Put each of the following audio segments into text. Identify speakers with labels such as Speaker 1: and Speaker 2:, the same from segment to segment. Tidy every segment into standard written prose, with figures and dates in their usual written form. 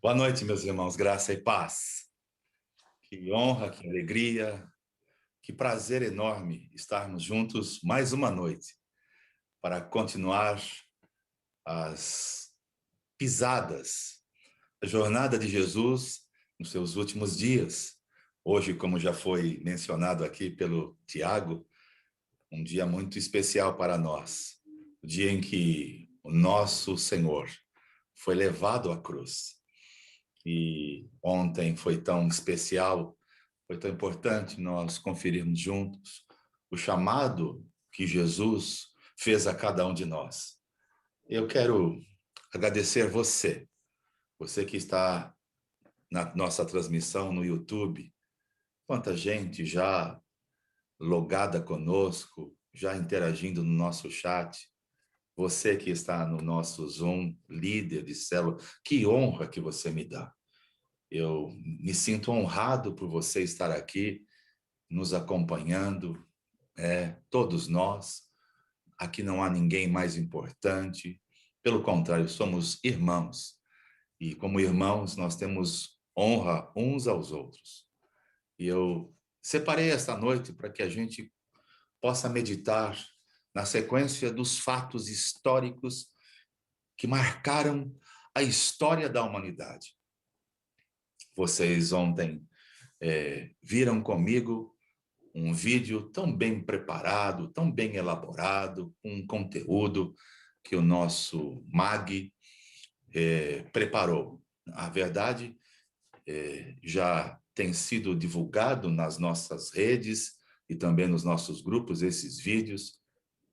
Speaker 1: Boa noite, meus irmãos, graça e paz. Que honra, que alegria, que prazer enorme estarmos juntos mais uma noite para continuar as pisadas, a jornada de Jesus nos seus últimos dias. Hoje, como já foi mencionado aqui pelo Tiago, um dia muito especial para nós, o dia em que o nosso Senhor foi levado à cruz. E ontem foi tão especial, foi tão importante nós conferirmos juntos o chamado que Jesus fez a cada um de nós. Eu quero agradecer você que está na nossa transmissão no YouTube, quanta gente já logada conosco, já interagindo no nosso chat, você que está no nosso Zoom, líder de célula, que honra que você me dá. Eu me sinto honrado por você estar aqui, nos acompanhando, todos nós. Aqui não há ninguém mais importante, pelo contrário, somos irmãos. E como irmãos, nós temos honra uns aos outros. E eu separei esta noite para que a gente possa meditar na sequência dos fatos históricos que marcaram a história da humanidade. Vocês ontem viram comigo um vídeo tão bem preparado, tão bem elaborado, um conteúdo que o nosso MAG preparou. A verdade, já tem sido divulgado nas nossas redes e também nos nossos grupos esses vídeos,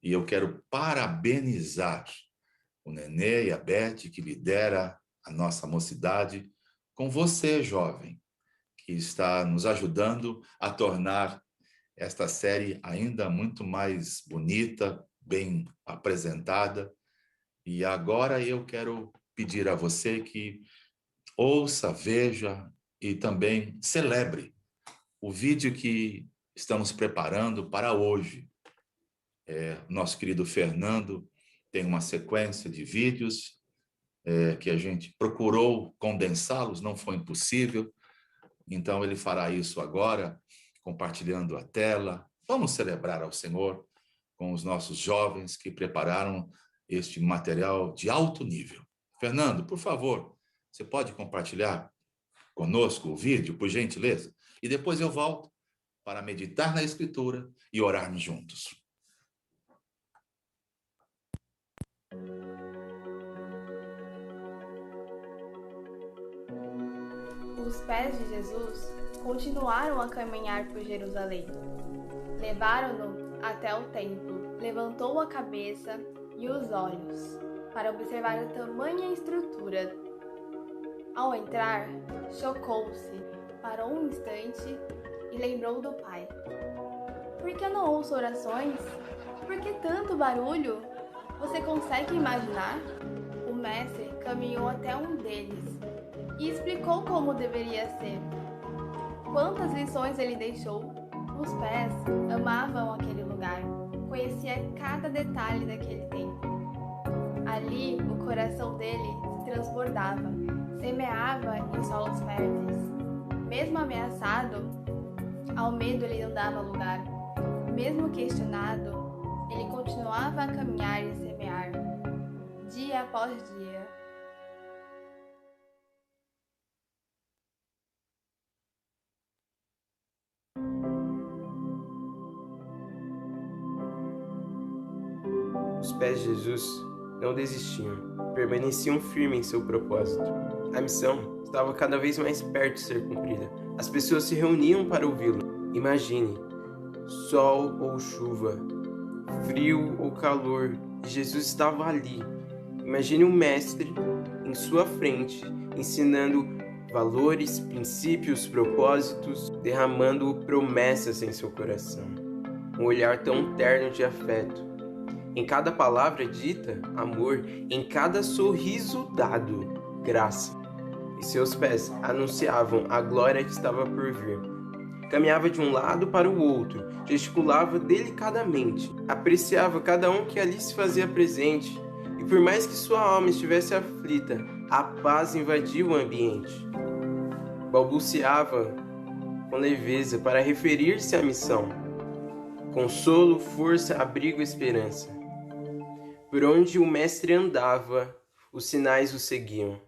Speaker 1: e eu quero parabenizar o Nenê e a Beth, que lidera a nossa mocidade, com você, jovem, que está nos ajudando a tornar esta série ainda muito mais bonita, bem apresentada. E agora eu quero pedir a você que ouça, veja e também celebre o vídeo que estamos preparando para hoje. Nosso querido Fernando tem uma sequência de vídeos que a gente procurou condensá-los, não foi impossível. Então, ele fará isso agora, compartilhando a tela. Vamos celebrar ao Senhor com os nossos jovens que prepararam este material de alto nível. Fernando, por favor, você pode compartilhar conosco o vídeo, por gentileza? E depois eu volto para meditar na Escritura e orarmos juntos.
Speaker 2: Os pés de Jesus continuaram a caminhar por Jerusalém. Levaram-no até o templo, levantou a cabeça e os olhos, para observar a tamanha estrutura. Ao entrar, chocou-se, parou um instante e lembrou do Pai. Por que não ouço orações? Por que tanto barulho? Você consegue imaginar? O mestre caminhou até um deles e explicou como deveria ser. Quantas lições ele deixou? Os pés amavam aquele lugar, conhecia cada detalhe daquele tempo. Ali, o coração dele se transbordava, semeava em solos férteis. Mesmo ameaçado, ao medo ele não dava lugar. Mesmo questionado, ele continuava a caminhar e semear, dia após dia.
Speaker 3: Os pés de Jesus não desistiam, permaneciam firmes em seu propósito. A missão estava cada vez mais perto de ser cumprida. As pessoas se reuniam para ouvi-lo. Imagine, sol ou chuva, frio ou calor, Jesus estava ali. Imagine um mestre em sua frente, ensinando valores, princípios, propósitos, derramando promessas em seu coração. Um olhar tão terno de afeto. Em cada palavra dita, amor, em cada sorriso dado, graça. E seus pés anunciavam a glória que estava por vir. Caminhava de um lado para o outro, gesticulava delicadamente, apreciava cada um que ali se fazia presente, e por mais que sua alma estivesse aflita, A paz invadiu o ambiente. Balbuciava com leveza para referir-se à missão. Consolo, força, abrigo, esperança. Por onde o mestre andava, os sinais o seguiam.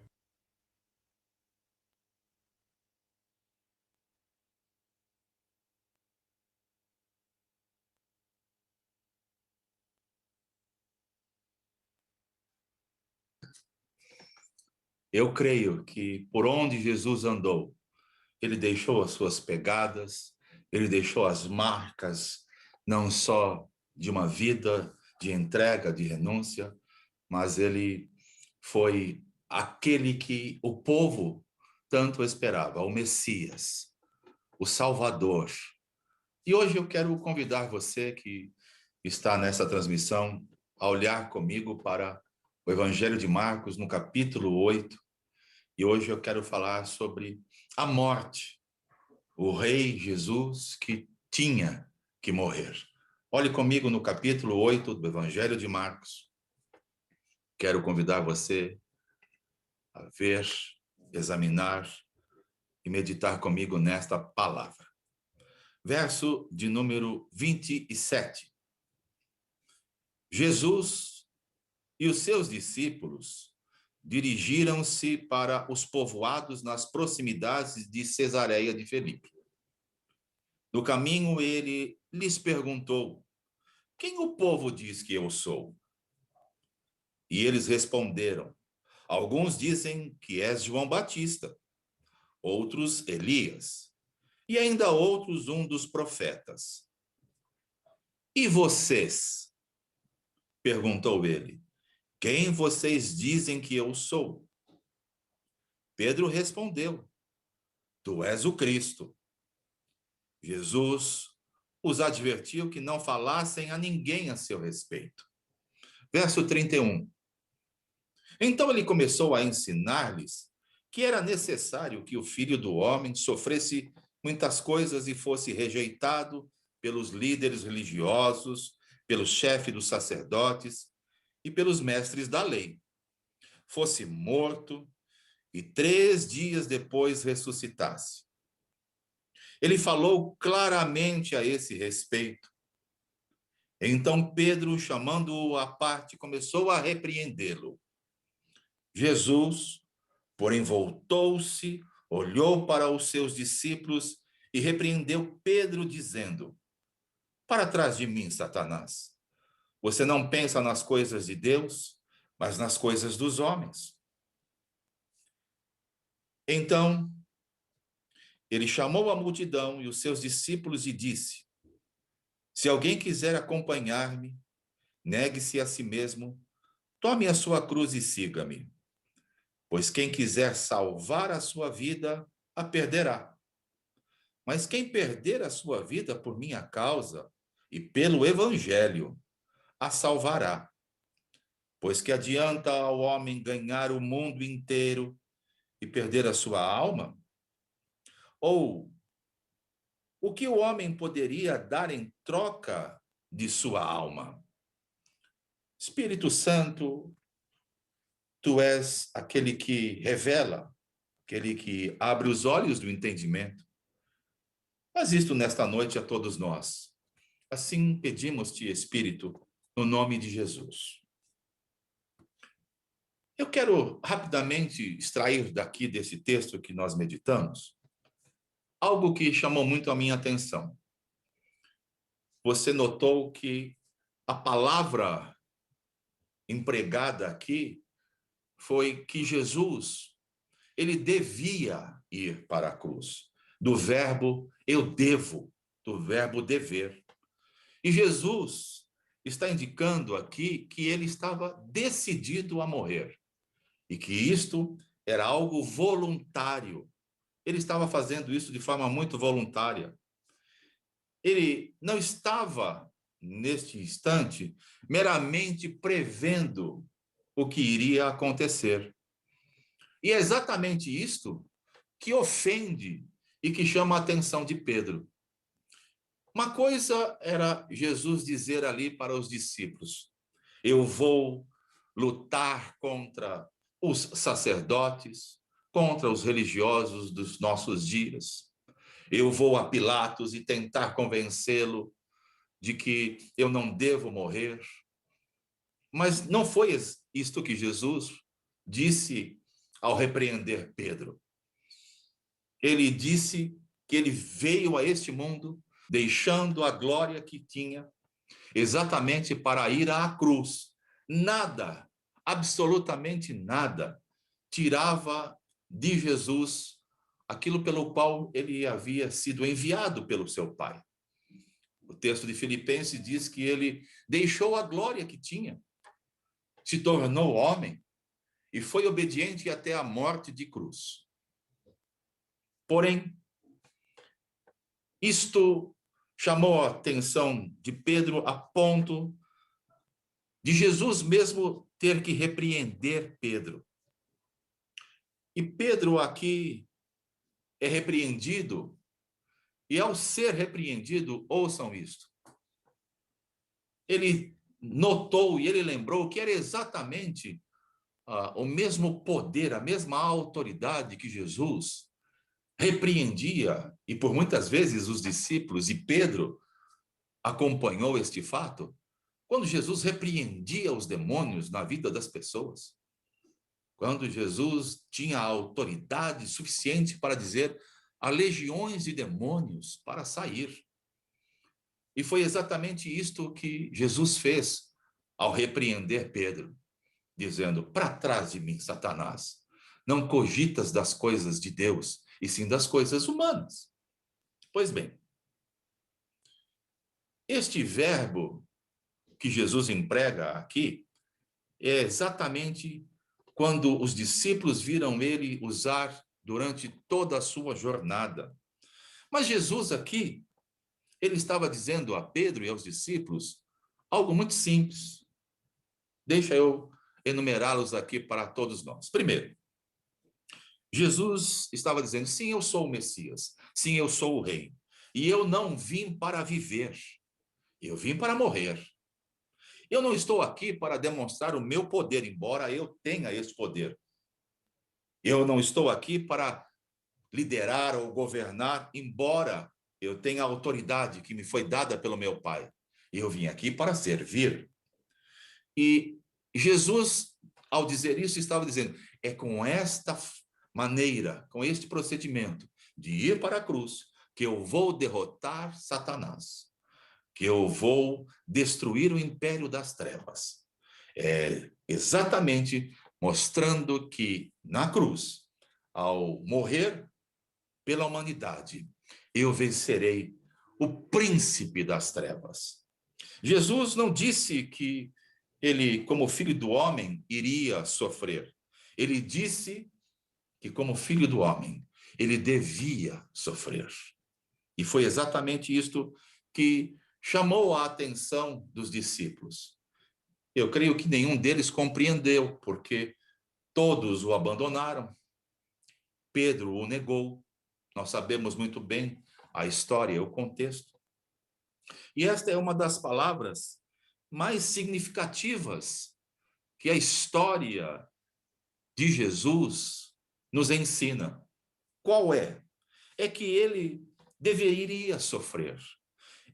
Speaker 1: Eu creio que por onde Jesus andou, ele deixou as suas pegadas, ele deixou as marcas, não só de uma vida de entrega, de renúncia, mas ele foi aquele que o povo tanto esperava, o Messias, o Salvador. E hoje eu quero convidar você que está nessa transmissão a olhar comigo para o Evangelho de Marcos, no capítulo 8. E hoje eu quero falar sobre a morte, o Rei Jesus que tinha que morrer. Olhe comigo no capítulo 8 do Evangelho de Marcos. Quero convidar você a ver, examinar e meditar comigo nesta palavra. Verso de número 27. Jesus e os seus discípulos dirigiram-se para os povoados nas proximidades de Cesareia de Filipe. No caminho, ele lhes perguntou: quem o povo diz que eu sou? E eles responderam: alguns dizem que és João Batista, outros Elias, e ainda outros um dos profetas. E vocês? Perguntou ele. Quem vocês dizem que eu sou? Pedro respondeu: tu és o Cristo. Jesus os advertiu que não falassem a ninguém a seu respeito. Verso 31. Então ele começou a ensinar-lhes que era necessário que o Filho do Homem sofresse muitas coisas e fosse rejeitado pelos líderes religiosos, pelo chefe dos sacerdotes e pelos mestres da lei. Fosse morto e 3 dias depois ressuscitasse. Ele falou claramente a esse respeito. Então Pedro, chamando-o à parte, começou a repreendê-lo. Jesus, porém, voltou-se, olhou para os seus discípulos e repreendeu Pedro, dizendo: para trás de mim, Satanás. Você não pensa nas coisas de Deus, mas nas coisas dos homens. Então, ele chamou a multidão e os seus discípulos e disse: se alguém quiser acompanhar-me, negue-se a si mesmo, tome a sua cruz e siga-me. Pois quem quiser salvar a sua vida, a perderá. Mas quem perder a sua vida por minha causa e pelo evangelho, a salvará. Pois que adianta ao homem ganhar o mundo inteiro e perder a sua alma? Ou o que o homem poderia dar em troca de sua alma? Espírito Santo, tu és aquele que revela, aquele que abre os olhos do entendimento. Faz isto nesta noite a todos nós. Assim pedimos-te, Espírito, no nome de Jesus. Eu quero rapidamente extrair daqui desse texto que nós meditamos algo que chamou muito a minha atenção. Você notou que a palavra empregada aqui foi que Jesus, ele devia ir para a cruz, do verbo eu devo, do verbo dever. E Jesus está indicando aqui que ele estava decidido a morrer e que isto era algo voluntário. Ele estava fazendo isso de forma muito voluntária. Ele não estava, neste instante, meramente prevendo o que iria acontecer. E é exatamente isto que ofende e que chama a atenção de Pedro. Uma coisa era Jesus dizer ali para os discípulos: eu vou lutar contra os sacerdotes, contra os religiosos dos nossos dias. Eu vou a Pilatos e tentar convencê-lo de que eu não devo morrer. Mas não foi isto que Jesus disse ao repreender Pedro. Ele disse que ele veio a este mundo deixando a glória que tinha exatamente para ir à cruz. Nada, absolutamente nada, tirava de Jesus aquilo pelo qual ele havia sido enviado pelo seu Pai. O texto de Filipenses diz que ele deixou a glória que tinha, se tornou homem e foi obediente até a morte de cruz. Porém, isto chamou a atenção de Pedro a ponto de Jesus mesmo ter que repreender Pedro. E Pedro aqui é repreendido, e ao ser repreendido, ouçam isto, ele notou e ele lembrou que era exatamente o mesmo poder, a mesma autoridade que Jesus repreendia, e por muitas vezes os discípulos, e Pedro acompanhou este fato, quando Jesus repreendia os demônios na vida das pessoas, quando Jesus tinha autoridade suficiente para dizer a legiões de demônios para sair. E foi exatamente isto que Jesus fez ao repreender Pedro, dizendo: para trás de mim, Satanás, não cogitas das coisas de Deus, e sim das coisas humanas. Pois bem, este verbo que Jesus emprega aqui é exatamente quando os discípulos viram ele usar durante toda a sua jornada. Mas Jesus aqui, ele estava dizendo a Pedro e aos discípulos algo muito simples. Deixa eu enumerá-los aqui para todos nós. Primeiro, Jesus estava dizendo: sim, eu sou o Messias, sim, eu sou o Rei, e eu não vim para viver, eu vim para morrer. Eu não estou aqui para demonstrar o meu poder, embora eu tenha esse poder. Eu não estou aqui para liderar ou governar, embora eu tenha a autoridade que me foi dada pelo meu Pai. Eu vim aqui para servir. E Jesus, ao dizer isso, estava dizendo: é com esta maneira, com este procedimento de ir para a cruz, que eu vou derrotar Satanás, que eu vou destruir o império das trevas. É exatamente mostrando que na cruz, ao morrer pela humanidade, eu vencerei o príncipe das trevas. Jesus não disse que ele, como filho do homem, iria sofrer. Ele disse que, como filho do homem, ele devia sofrer. E foi exatamente isto que chamou a atenção dos discípulos. Eu creio que nenhum deles compreendeu, porque todos o abandonaram. Pedro o negou. Nós sabemos muito bem a história, o contexto. E esta é uma das palavras mais significativas que a história de Jesus nos ensina. Qual é? É que ele deveria sofrer.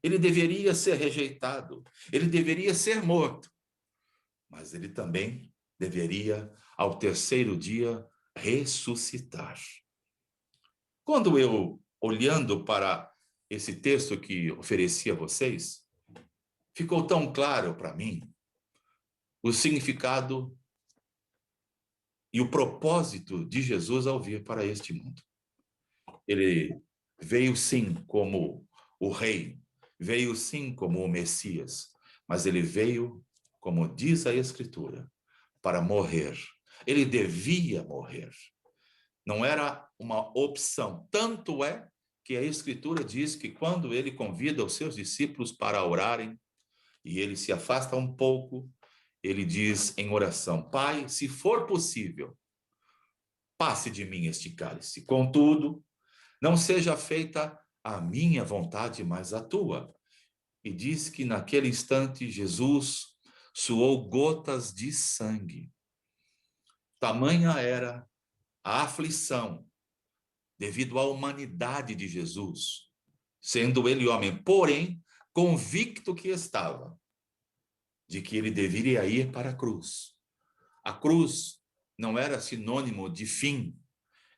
Speaker 1: Ele deveria ser rejeitado. Ele deveria ser morto. Mas ele também deveria, ao terceiro dia, ressuscitar. Quando eu, olhando para esse texto que ofereci a vocês, ficou tão claro para mim o significado e o propósito de Jesus ao vir para este mundo. Ele veio sim como o Rei, veio sim como o Messias, mas ele veio, como diz a Escritura, para morrer. Ele devia morrer. Não era uma opção. Tanto é que a Escritura diz que quando ele convida os seus discípulos para orarem, e ele se afasta um pouco, ele diz em oração: Pai, se for possível, passe de mim este cálice. Contudo, não seja feita a minha vontade, mas a tua. E diz que naquele instante Jesus suou gotas de sangue. Tamanha era a aflição devido à humanidade de Jesus, sendo ele homem, porém, convicto que estava de que ele deveria ir para a cruz. A cruz não era sinônimo de fim,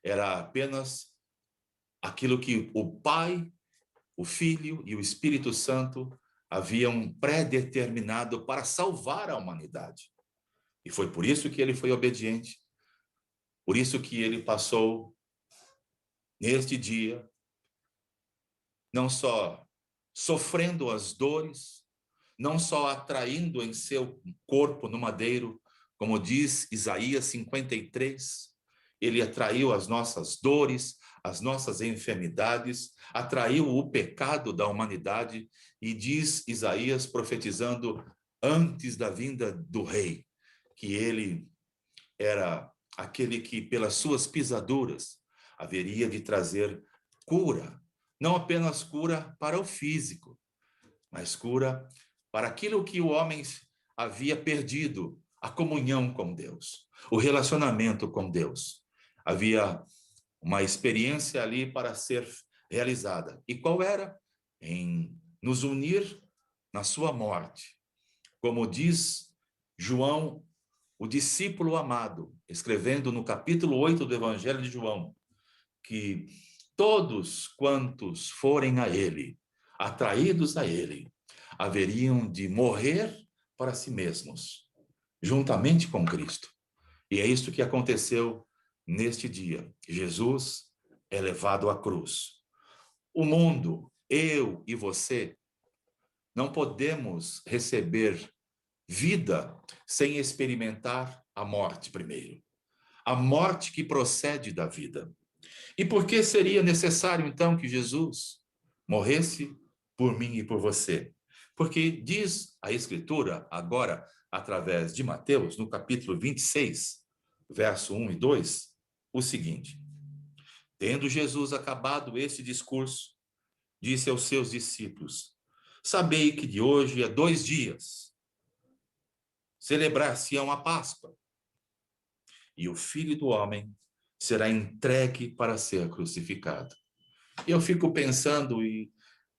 Speaker 1: era apenas aquilo que o Pai, o Filho e o Espírito Santo haviam predeterminado para salvar a humanidade. E foi por isso que ele foi obediente, por isso que ele passou neste dia, não só sofrendo as dores, não só atraindo em seu corpo no madeiro, como diz Isaías 53, ele atraiu as nossas dores, as nossas enfermidades, atraiu o pecado da humanidade, e diz Isaías, profetizando antes da vinda do rei, que ele era aquele que, pelas suas pisaduras, haveria de trazer cura, não apenas cura para o físico, mas cura para aquilo que o homem havia perdido, a comunhão com Deus, o relacionamento com Deus. Havia uma experiência ali para ser realizada. E qual era? Em nos unir na sua morte. Como diz João, o discípulo amado, escrevendo no capítulo 8 do Evangelho de João, que todos quantos forem a ele, atraídos a ele, haveriam de morrer para si mesmos, juntamente com Cristo. E é isso que aconteceu neste dia. Jesus é levado à cruz. O mundo, eu e você, não podemos receber vida sem experimentar a morte primeiro. A morte que procede da vida. E por que seria necessário, então, que Jesus morresse por mim e por você? Porque diz a Escritura, agora, através de Mateus, no capítulo 26, verso 1 e 2, o seguinte: tendo Jesus acabado esse discurso, disse aos seus discípulos: sabei que de hoje a 2 dias celebrar-se-ão a Páscoa, e o Filho do Homem será entregue para ser crucificado. Eu fico pensando, e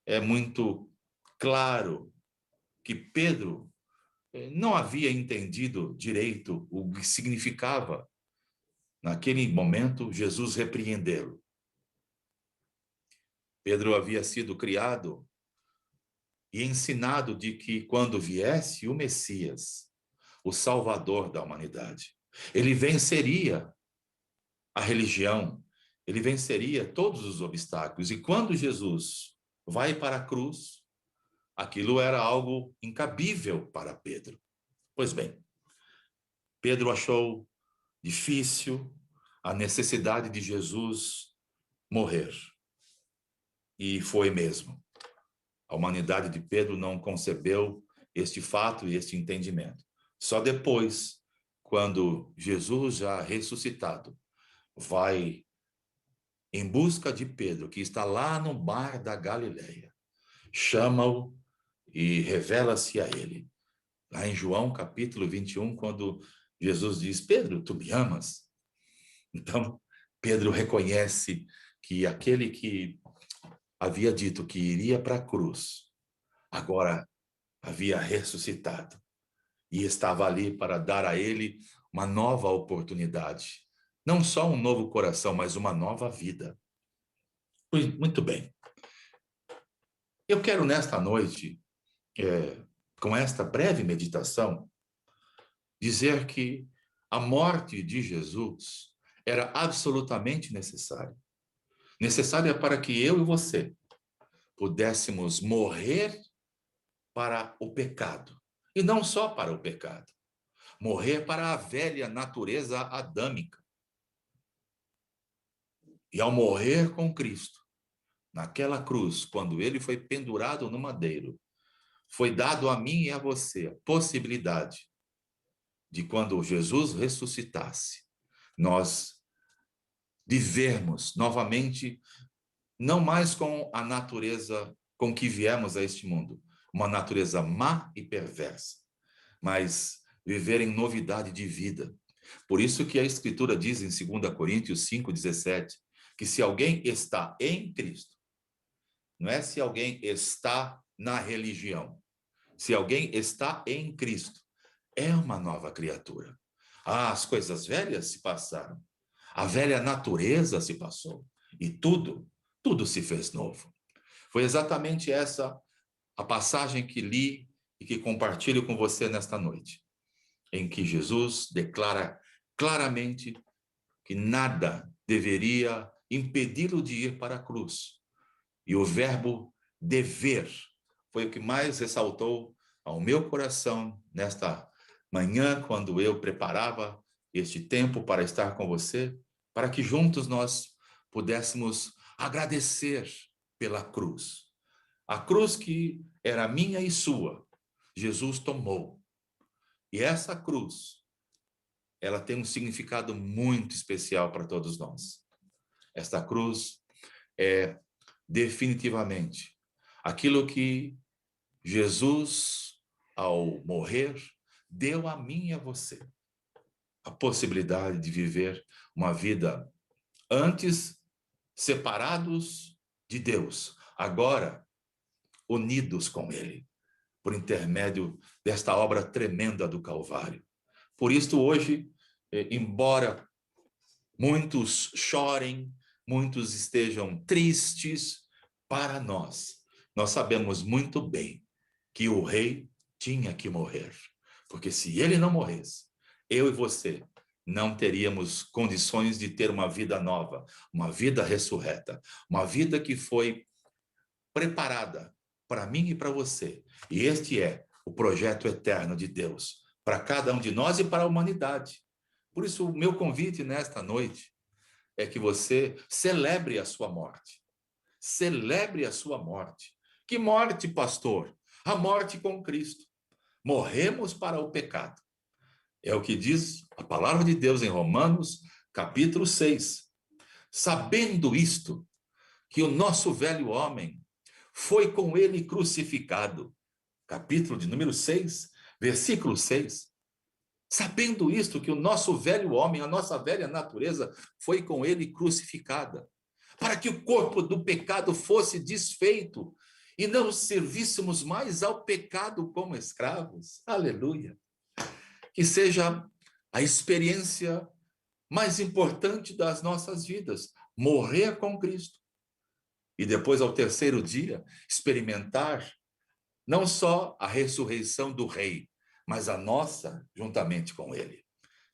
Speaker 1: é muito claro, que Pedro não havia entendido direito o que significava, naquele momento, Jesus repreendê-lo. Pedro havia sido criado e ensinado de que quando viesse o Messias, o Salvador da humanidade, ele venceria a religião, ele venceria todos os obstáculos. E quando Jesus vai para a cruz, aquilo era algo incabível para Pedro. Pois bem, Pedro achou difícil a necessidade de Jesus morrer. E foi mesmo. A humanidade de Pedro não concebeu este fato e este entendimento. Só depois, quando Jesus, já ressuscitado, vai em busca de Pedro, que está lá no mar da Galileia, chama-o e revela-se a ele. Lá em João, capítulo 21, quando Jesus diz: Pedro, tu me amas? Então, Pedro reconhece que aquele que havia dito que iria para a cruz, agora havia ressuscitado e estava ali para dar a ele uma nova oportunidade. Não só um novo coração, mas uma nova vida. Muito bem. Eu quero nesta noite, com esta breve meditação, dizer que a morte de Jesus era absolutamente necessária. Necessária para que eu e você pudéssemos morrer para o pecado. E não só para o pecado. Morrer para a velha natureza adâmica. E ao morrer com Cristo, naquela cruz, quando ele foi pendurado no madeiro, foi dado a mim e a você a possibilidade de, quando Jesus ressuscitasse, nós vivermos novamente, não mais com a natureza com que viemos a este mundo, uma natureza má e perversa, mas viver em novidade de vida, Por isso que a Escritura diz em 2 Coríntios 5,17, que se alguém está em Cristo, não é se alguém está na religião, se alguém está em Cristo, é uma nova criatura. Ah, as coisas velhas se passaram, a velha natureza se passou, e tudo se fez novo. Foi exatamente essa a passagem que li e que compartilho com você nesta noite, em que Jesus declara claramente que nada deveria impedi-lo de ir para a cruz. E o verbo dever foi o que mais ressaltou ao meu coração nesta manhã, quando eu preparava este tempo para estar com você, para que juntos nós pudéssemos agradecer pela cruz. A cruz que era minha e sua, Jesus tomou. E essa cruz, ela tem um significado muito especial para todos nós. Esta cruz é definitivamente aquilo que Jesus, ao morrer, deu a mim e a você. A possibilidade de viver uma vida antes separados de Deus, agora unidos com Ele, por intermédio desta obra tremenda do Calvário. Por isso, hoje, embora muitos chorem, muitos estejam tristes, para nós sabemos muito bem que o rei tinha que morrer. Porque se ele não morresse, eu e você não teríamos condições de ter uma vida nova, uma vida ressurreta, uma vida que foi preparada para mim e para você. E este é o projeto eterno de Deus para cada um de nós e para a humanidade. Por isso, o meu convite nesta noite é que você celebre a sua morte. Celebre a sua morte. Que morte, pastor? A morte com Cristo. Morremos para o pecado. É o que diz a palavra de Deus em Romanos, capítulo 6. Sabendo isto, que o nosso velho homem foi com ele crucificado. Capítulo de número 6, versículo 6. Sabendo isto, que o nosso velho homem, a nossa velha natureza, foi com ele crucificada, para que o corpo do pecado fosse desfeito e não servíssemos mais ao pecado como escravos. Aleluia! Que seja a experiência mais importante das nossas vidas, morrer com Cristo. E depois, ao terceiro dia, experimentar não só a ressurreição do Rei, mas a nossa juntamente com Ele.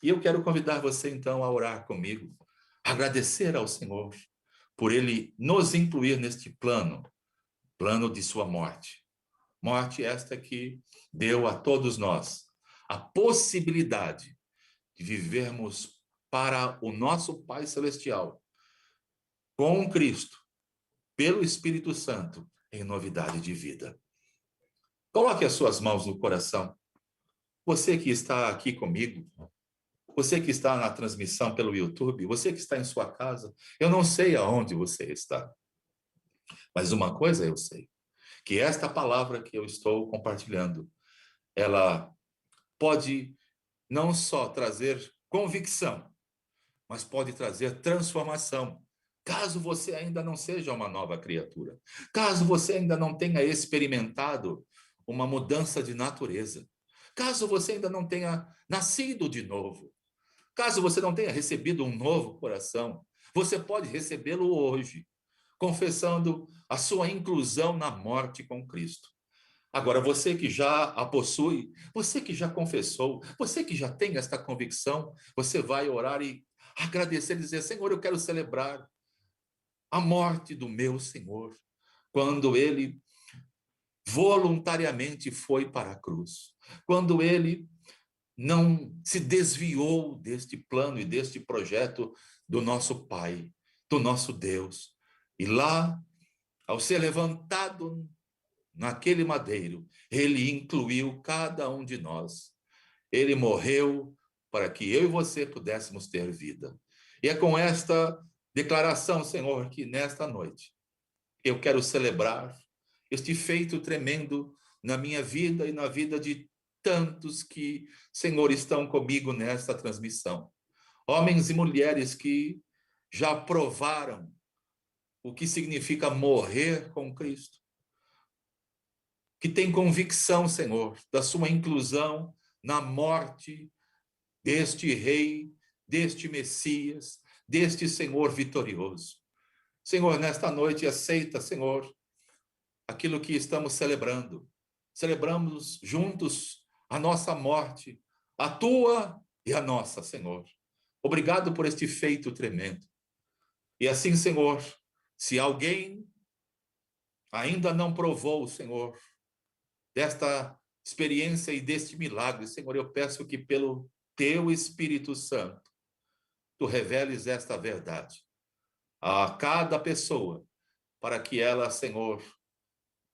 Speaker 1: E eu quero convidar você, então, a orar comigo, agradecer ao Senhor por Ele nos incluir neste plano de sua morte. Morte esta que deu a todos nós a possibilidade de vivermos para o nosso Pai Celestial, com Cristo, pelo Espírito Santo, em novidade de vida. Coloque as suas mãos no coração. Você que está aqui comigo, você que está na transmissão pelo YouTube, você que está em sua casa, eu não sei aonde você está, mas uma coisa eu sei, que esta palavra que eu estou compartilhando, ela pode não só trazer convicção, mas pode trazer transformação. Caso você ainda não seja uma nova criatura, caso você ainda não tenha experimentado uma mudança de natureza, caso você ainda não tenha nascido de novo, caso você não tenha recebido um novo coração, você pode recebê-lo hoje, confessando a sua inclusão na morte com Cristo. Agora, você que já a possui, você que já confessou, você que já tem esta convicção, você vai orar e agradecer e dizer: Senhor, eu quero celebrar a morte do meu Senhor, quando ele voluntariamente foi para a cruz, quando ele não se desviou deste plano e deste projeto do nosso Pai, do nosso Deus. E lá, ao ser levantado naquele madeiro, ele incluiu cada um de nós. Ele morreu para que eu e você pudéssemos ter vida. E é com esta declaração, Senhor, que nesta noite eu quero celebrar este feito tremendo na minha vida e na vida de tantos que, Senhor, estão comigo nesta transmissão. Homens e mulheres que já provaram o que significa morrer com Cristo, que têm convicção, Senhor, da sua inclusão na morte deste Rei, deste Messias, deste Senhor vitorioso. Senhor, nesta noite, aceita, Senhor, aquilo que estamos celebrando. Celebramos juntos a nossa morte, a tua e a nossa, Senhor. Obrigado por este feito tremendo. E assim, Senhor, se alguém ainda não provou, Senhor, desta experiência e deste milagre, Senhor, eu peço que pelo teu Espírito Santo, tu reveles esta verdade a cada pessoa, para que ela, Senhor,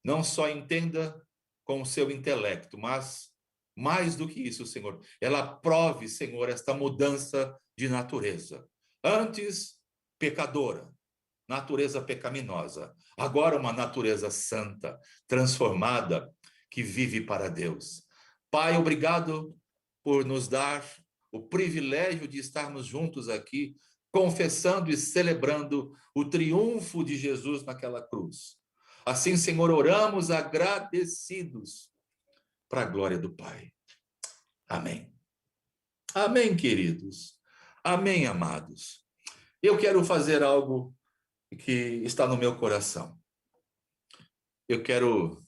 Speaker 1: não só entenda com o seu intelecto, mas mais do que isso, Senhor, ela prove, Senhor, esta mudança de natureza. Antes, pecadora, natureza pecaminosa. Agora, uma natureza santa, transformada, que vive para Deus. Pai, obrigado por nos dar o privilégio de estarmos juntos aqui, confessando e celebrando o triunfo de Jesus naquela cruz. Assim, Senhor, oramos agradecidos para a glória do Pai. Amém. Amém, queridos. Amém, amados. Eu quero fazer algo que está no meu coração. Eu quero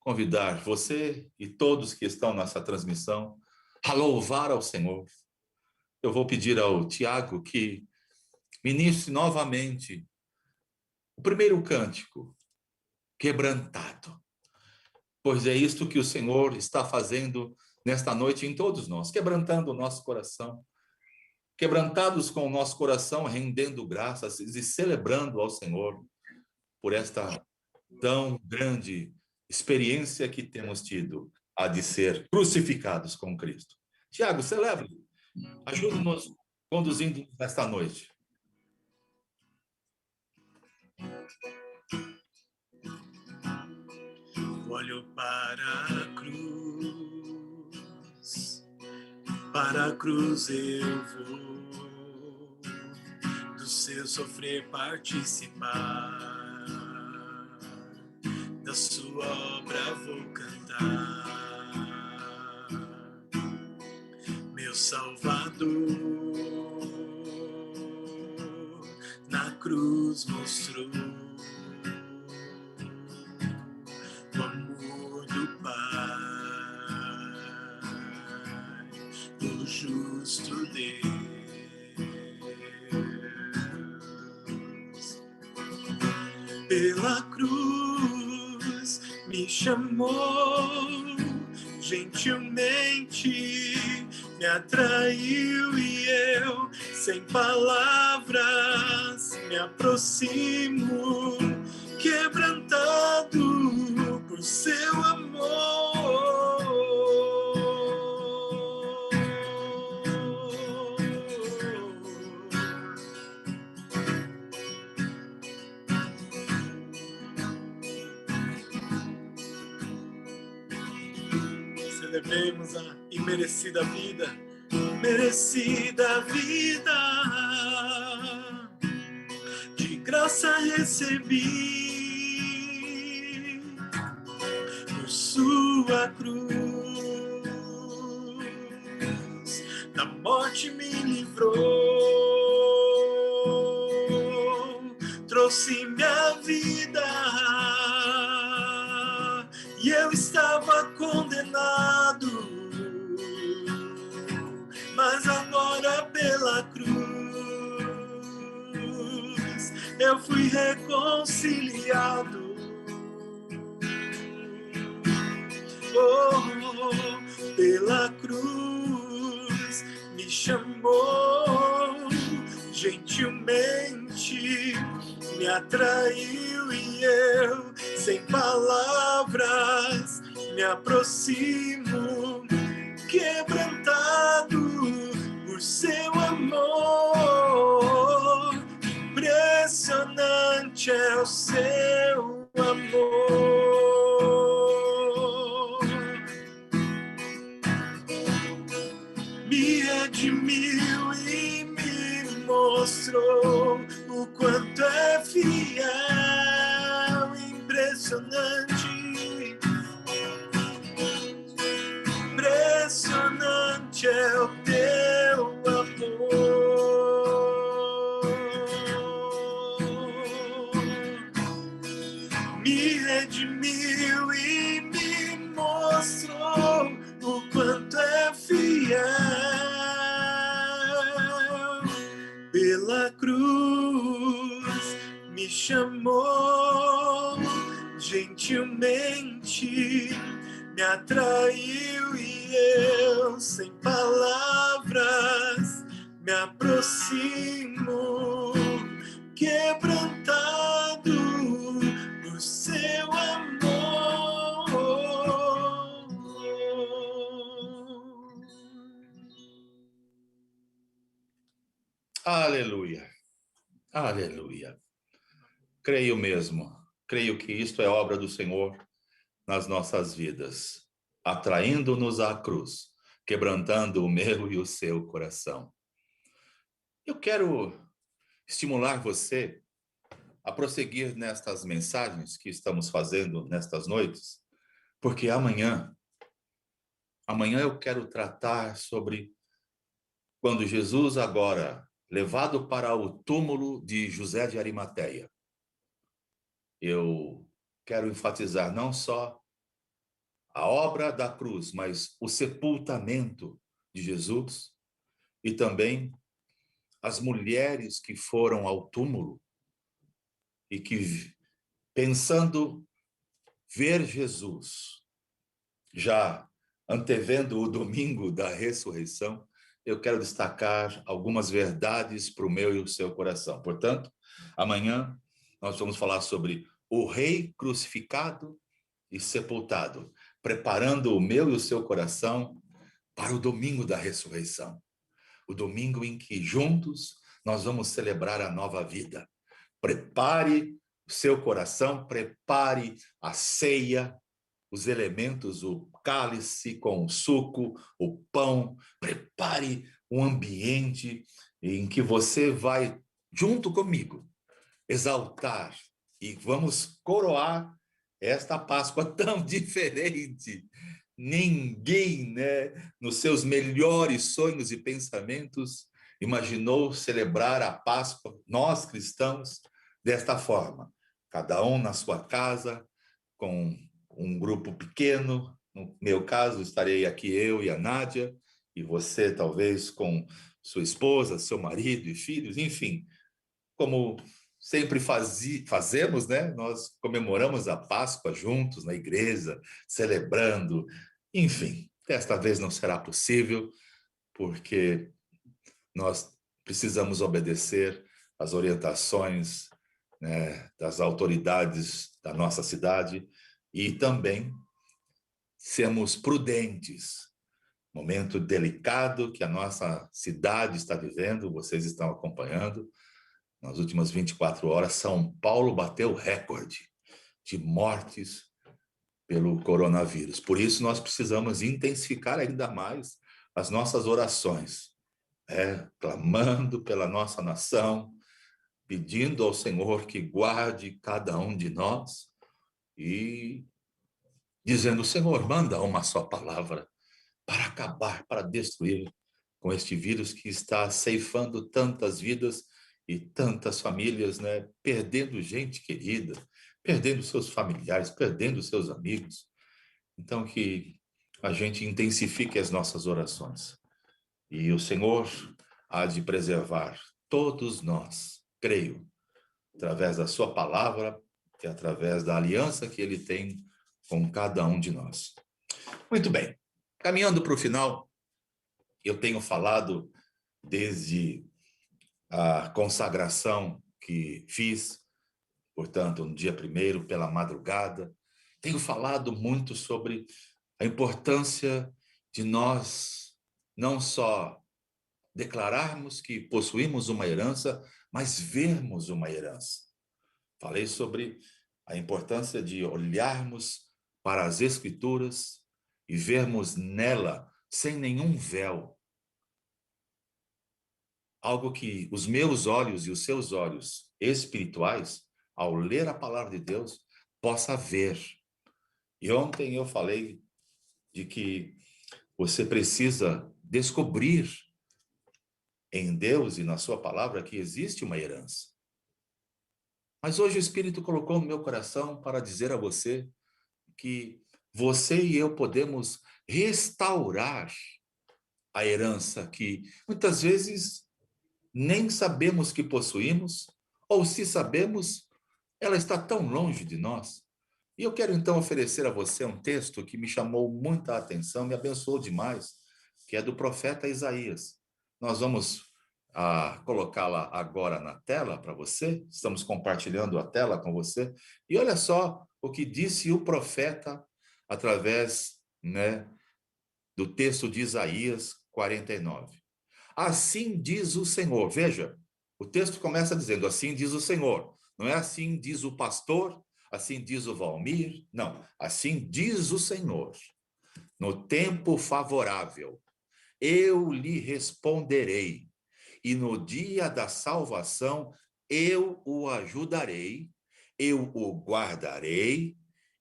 Speaker 1: convidar você e todos que estão nessa transmissão a louvar ao Senhor. Eu vou pedir ao Tiago que ministre novamente o primeiro cântico, quebrantado. Pois é isto que o Senhor está fazendo nesta noite em todos nós, quebrantando o nosso coração, quebrantados com o nosso coração, rendendo graças e celebrando ao Senhor por esta tão grande experiência que temos tido, a de ser crucificados com Cristo. Tiago, celebre, ajude-nos conduzindo nesta noite.
Speaker 4: Olho para a cruz eu vou, do seu sofrer participar, da sua obra vou cantar. Meu Salvador na cruz mostrou o amor do Pai, o justo Deus. Pela cruz me chamou, gentilmente me atraiu e eu, sem palavras, me aproximo, quebrantado por seu amor. Celebremos a imerecida vida, merecida vida, de graça recebi, por sua cruz, da morte me livrou, trouxe minha vida, e eu estava condenado, mas agora pela cruz eu fui reconciliado. Oh, pela cruz me chamou, gentilmente me atraiu e eu, sem palavras, me aproximo, quebrantado por seu amor. Impressionante é o seu amor. mostrou o quanto é fiel, impressionante. Impressionante é o teu amor. Me redimiu e me mostrou o quanto é fiel. Pela cruz me chamou gentilmente, me atraiu e eu, sem palavras, me aproximo, quebrantado por seu amor.
Speaker 1: Aleluia, aleluia. Creio mesmo, creio que isto é obra do Senhor nas nossas vidas, atraindo-nos à cruz, quebrantando o meu e o seu coração. Eu quero estimular você a prosseguir nestas mensagens que estamos fazendo nestas noites, porque amanhã eu quero tratar sobre quando Jesus agora, levado para o túmulo de José de Arimateia. Eu quero enfatizar não só a obra da cruz, mas o sepultamento de Jesus e também as mulheres que foram ao túmulo e que, pensando ver Jesus, já antevendo o domingo da ressurreição, eu quero destacar algumas verdades para o meu e o seu coração. Portanto, amanhã nós vamos falar sobre o Rei crucificado e sepultado, preparando o meu e o seu coração para o domingo da ressurreição. O domingo em que juntos nós vamos celebrar a nova vida. Prepare o seu coração, prepare a ceia, os elementos, o cálice com o suco, o pão. Prepare um ambiente em que você vai, junto comigo, exaltar e vamos coroar esta Páscoa tão diferente. Ninguém, né, nos seus melhores sonhos e pensamentos, imaginou celebrar a Páscoa, nós cristãos, desta forma. Cada um na sua casa, com um grupo pequeno. No meu caso, estarei aqui eu e a Nádia, e você talvez com sua esposa, seu marido e filhos, enfim, como sempre fazemos, né? Nós comemoramos a Páscoa juntos na igreja, celebrando, enfim. Desta vez não será possível, porque nós precisamos obedecer às orientações, né, das autoridades da nossa cidade e também sermos prudentes. Momento delicado que a nossa cidade está vivendo, vocês estão acompanhando. Nas últimas 24 horas, São Paulo bateu recorde de mortes pelo coronavírus. Por isso, nós precisamos intensificar ainda mais as nossas orações, clamando pela nossa nação, pedindo ao Senhor que guarde cada um de nós e dizendo: Senhor, manda uma só palavra para acabar, para destruir com este vírus que está ceifando tantas vidas e tantas famílias, né, perdendo gente querida, perdendo seus familiares, perdendo seus amigos. Então, que a gente intensifique as nossas orações. E o Senhor há de preservar todos nós, creio, através da sua palavra e através da aliança que ele tem com cada um de nós. Muito bem, caminhando para o final, eu tenho falado desde a consagração que fiz, portanto, no dia 1º, pela madrugada. Tenho falado muito sobre a importância de nós não só declararmos que possuímos uma herança, mas vermos uma herança. Falei sobre a importância de olharmos para as Escrituras e vermos nela, sem nenhum véu, algo que os meus olhos e os seus olhos espirituais, ao ler a palavra de Deus, possa ver. E ontem eu falei de que você precisa descobrir em Deus e na sua palavra que existe uma herança. Mas hoje o Espírito colocou no meu coração para dizer a você que você e eu podemos restaurar a herança que muitas vezes nem sabemos que possuímos, ou se sabemos, ela está tão longe de nós. E eu quero então oferecer a você um texto que me chamou muita atenção, me abençoou demais, que é do profeta Isaías. Nós vamos colocá-la agora na tela para você, estamos compartilhando a tela com você, e olha só o que disse o profeta através, do texto de Isaías 49. Assim diz o Senhor. Veja, o texto começa dizendo, assim diz o Senhor. Não é assim diz o pastor, assim diz o Valmir. Não, assim diz o Senhor. No tempo favorável, eu lhe responderei. E no dia da salvação, eu o ajudarei, eu o guardarei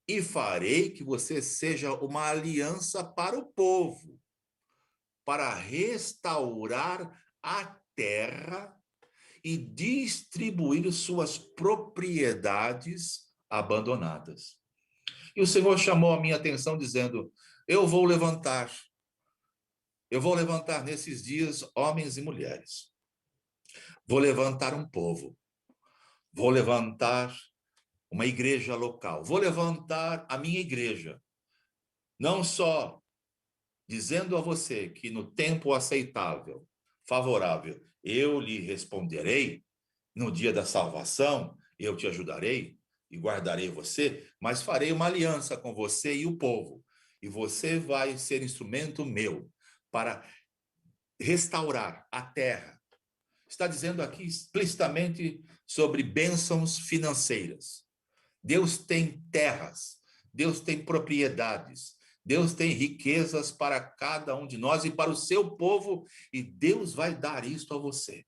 Speaker 1: e farei que você seja uma aliança para o povo, para restaurar a terra e distribuir suas propriedades abandonadas. E o Senhor chamou a minha atenção dizendo, eu vou levantar nesses dias homens e mulheres. Vou levantar um povo. Vou levantar uma igreja local. Vou levantar a minha igreja. Não só dizendo a você que no tempo aceitável, favorável, eu lhe responderei, no dia da salvação, eu te ajudarei e guardarei você, mas farei uma aliança com você e o povo. E você vai ser instrumento meu para restaurar a terra. Está dizendo aqui explicitamente sobre bênçãos financeiras. Deus tem terras, Deus tem propriedades, Deus tem riquezas para cada um de nós e para o seu povo, e Deus vai dar isto a você.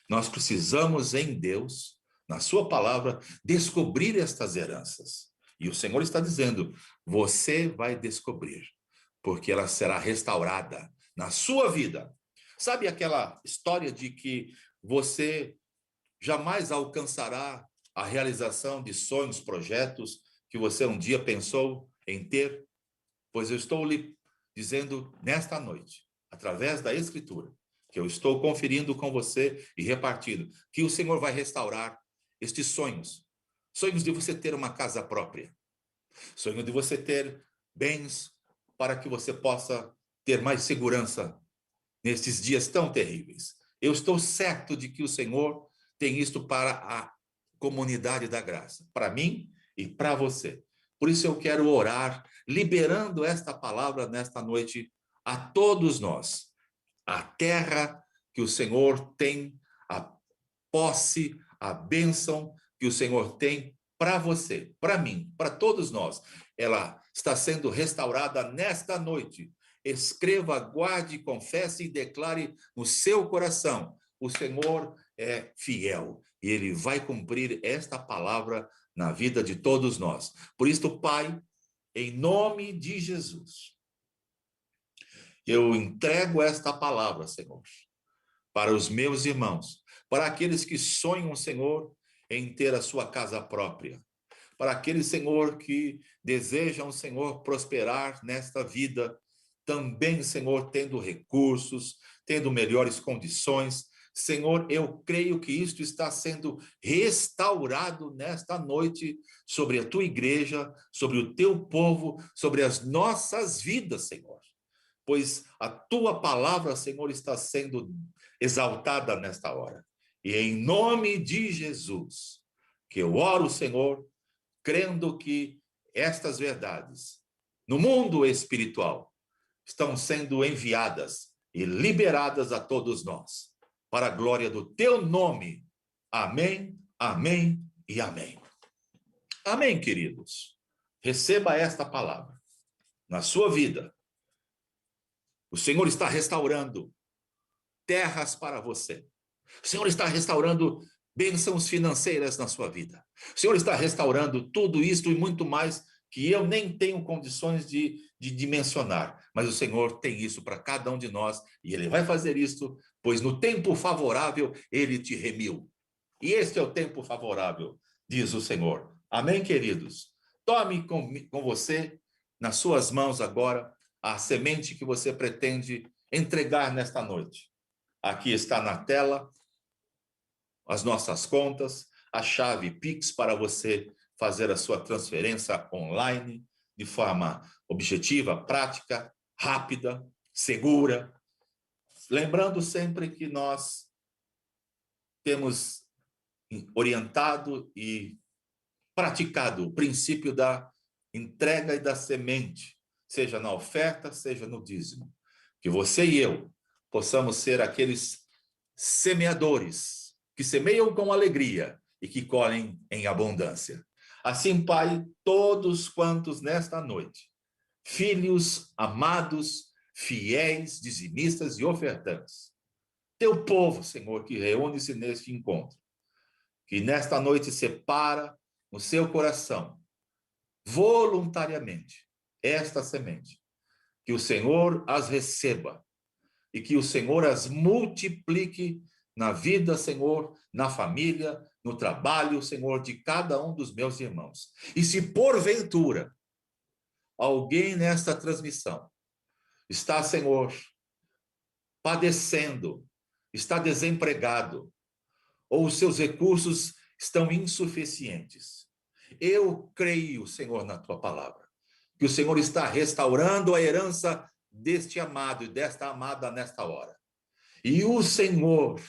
Speaker 1: Nós precisamos em Deus, na sua palavra, descobrir estas heranças. E o Senhor está dizendo, você vai descobrir, porque ela será restaurada na sua vida. Sabe aquela história de que você jamais alcançará a realização de sonhos, projetos que você um dia pensou em ter? Pois eu estou lhe dizendo nesta noite, através da Escritura, que eu estou conferindo com você e repartindo, que o Senhor vai restaurar estes sonhos. Sonhos de você ter uma casa própria. Sonho de você ter bens para que você possa ter mais segurança nestes dias tão terríveis. Eu estou certo de que o Senhor tem isto para a comunidade da graça, para mim e para você. Por isso eu quero orar, liberando esta palavra nesta noite a todos nós. A terra que o Senhor tem, a posse, a bênção que o Senhor tem para você, para mim, para todos nós. Ela está sendo restaurada nesta noite. Escreva, guarde, confesse e declare no seu coração: o Senhor é fiel e ele vai cumprir esta palavra na vida de todos nós. Por isso, Pai, em nome de Jesus, eu entrego esta palavra, Senhor, para os meus irmãos, para aqueles que sonham, Senhor, em ter a sua casa própria, para aqueles, Senhor, que desejam, Senhor, prosperar nesta vida, também, Senhor, tendo recursos, tendo melhores condições. Senhor, eu creio que isto está sendo restaurado nesta noite sobre a tua igreja, sobre o teu povo, sobre as nossas vidas, Senhor. Pois a tua palavra, Senhor, está sendo exaltada nesta hora. E em nome de Jesus, que eu oro, Senhor, crendo que estas verdades, no mundo espiritual, estão sendo enviadas e liberadas a todos nós, para a glória do teu nome. Amém, amém e amém. Amém, queridos. Receba esta palavra na sua vida. O Senhor está restaurando terras para você. O Senhor está restaurando bênçãos financeiras na sua vida. O Senhor está restaurando tudo isso e muito mais que eu nem tenho condições de dimensionar. Mas o Senhor tem isso para cada um de nós e Ele vai fazer isso, pois no tempo favorável Ele te remiu. E este é o tempo favorável, diz o Senhor. Amém, queridos? Tome com você, nas suas mãos agora, a semente que você pretende entregar nesta noite. Aqui está na tela as nossas contas, a chave Pix para você fazer a sua transferência online de forma objetiva, prática, rápida, segura. Lembrando sempre que nós temos orientado e praticado o princípio da entrega e da semente, seja na oferta, seja no dízimo. Que você e eu possamos ser aqueles semeadores que semeiam com alegria e que colhem em abundância. Assim, Pai, todos quantos nesta noite, filhos amados, fiéis, dizimistas e ofertantes, teu povo, Senhor, que reúne-se neste encontro, que nesta noite separa no seu coração, voluntariamente, esta semente, que o Senhor as receba e que o Senhor as multiplique na vida, Senhor, na família, no trabalho, Senhor, de cada um dos meus irmãos. E se porventura alguém nesta transmissão está, Senhor, padecendo, está desempregado, ou os seus recursos estão insuficientes, eu creio, Senhor, na tua palavra, que o Senhor está restaurando a herança deste amado e desta amada nesta hora. E o Senhor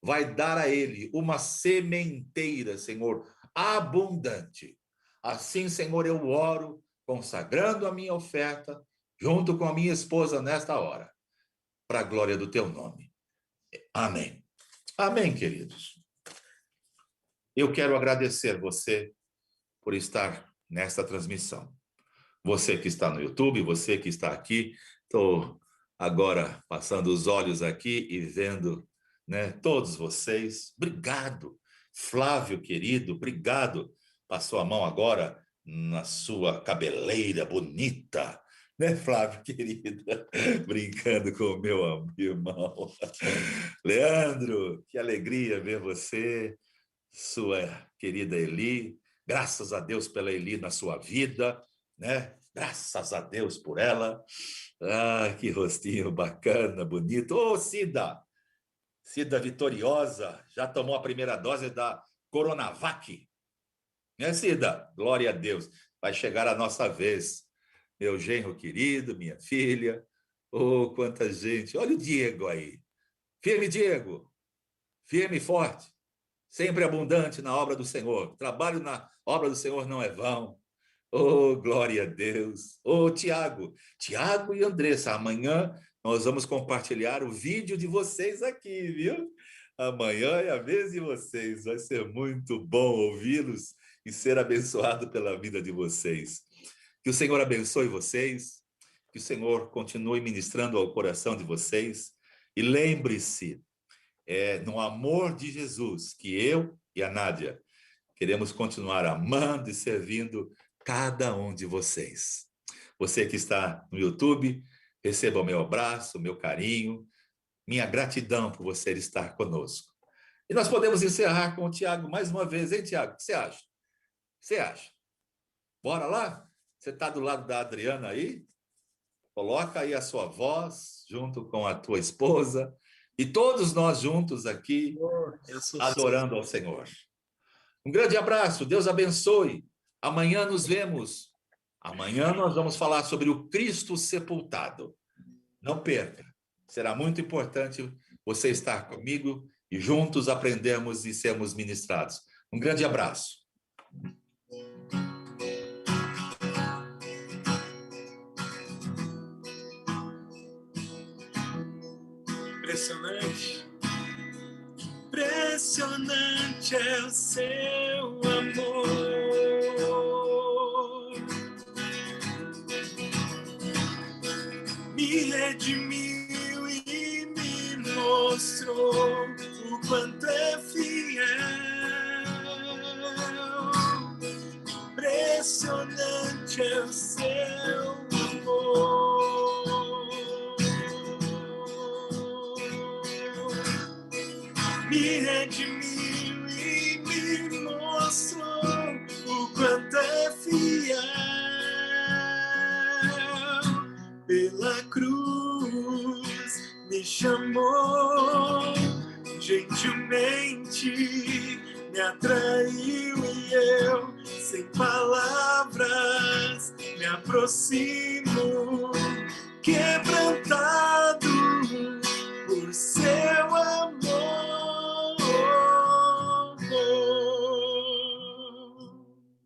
Speaker 1: vai dar a ele uma sementeira, Senhor, abundante. Assim, Senhor, eu oro, consagrando a minha oferta, junto com a minha esposa nesta hora, para a glória do teu nome. Amém. Amém, queridos. Eu quero agradecer você por estar nesta transmissão. Você que está no YouTube, você que está aqui, estou agora passando os olhos aqui e vendo, né, todos vocês. Obrigado, Flávio querido, obrigado. Passou a mão agora na sua cabeleira bonita, né, Flávio querido? Brincando com o meu irmão. Leandro, que alegria ver você, sua querida Eli. Graças a Deus pela Eli na sua vida, né? Graças a Deus por ela. Ah, que rostinho bacana, bonito. Ô, Cida vitoriosa, já tomou a primeira dose da Coronavac. Né, Cida? Glória a Deus. Vai chegar a nossa vez. Meu genro querido, minha filha. Oh, quanta gente. Olha o Diego aí. Firme, Diego. Firme e forte. Sempre abundante na obra do Senhor. Trabalho na obra do Senhor não é vão. Oh, glória a Deus. Oh, Tiago e Andressa, amanhã nós vamos compartilhar o vídeo de vocês aqui, viu? Amanhã é a vez de vocês. Vai ser muito bom ouvi-los e ser abençoado pela vida de vocês. Que o Senhor abençoe vocês, que o Senhor continue ministrando ao coração de vocês. E lembre-se, no amor de Jesus, que eu e a Nádia queremos continuar amando e servindo cada um de vocês. Você que está no YouTube, receba o meu abraço, o meu carinho, minha gratidão por você estar conosco. E nós podemos encerrar com o Tiago mais uma vez, hein, Tiago? O que você acha? O que você acha? Bora lá? Você está do lado da Adriana aí? Coloca aí a sua voz, junto com a tua esposa, e todos nós juntos aqui, adorando ao Senhor. Um grande abraço, Deus abençoe. Amanhã nos vemos. Amanhã nós vamos falar sobre o Cristo sepultado. Não perca. Será muito importante você estar comigo e juntos aprendermos e sermos ministrados. Um grande abraço.
Speaker 4: Impressionante. Impressionante é o seu amor. Me redimiu e me mostrou gentilmente me atraiu e eu, sem palavras, me aproximo, quebrantado por seu amor.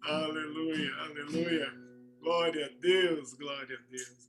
Speaker 4: Aleluia, aleluia. Glória a Deus, glória a Deus.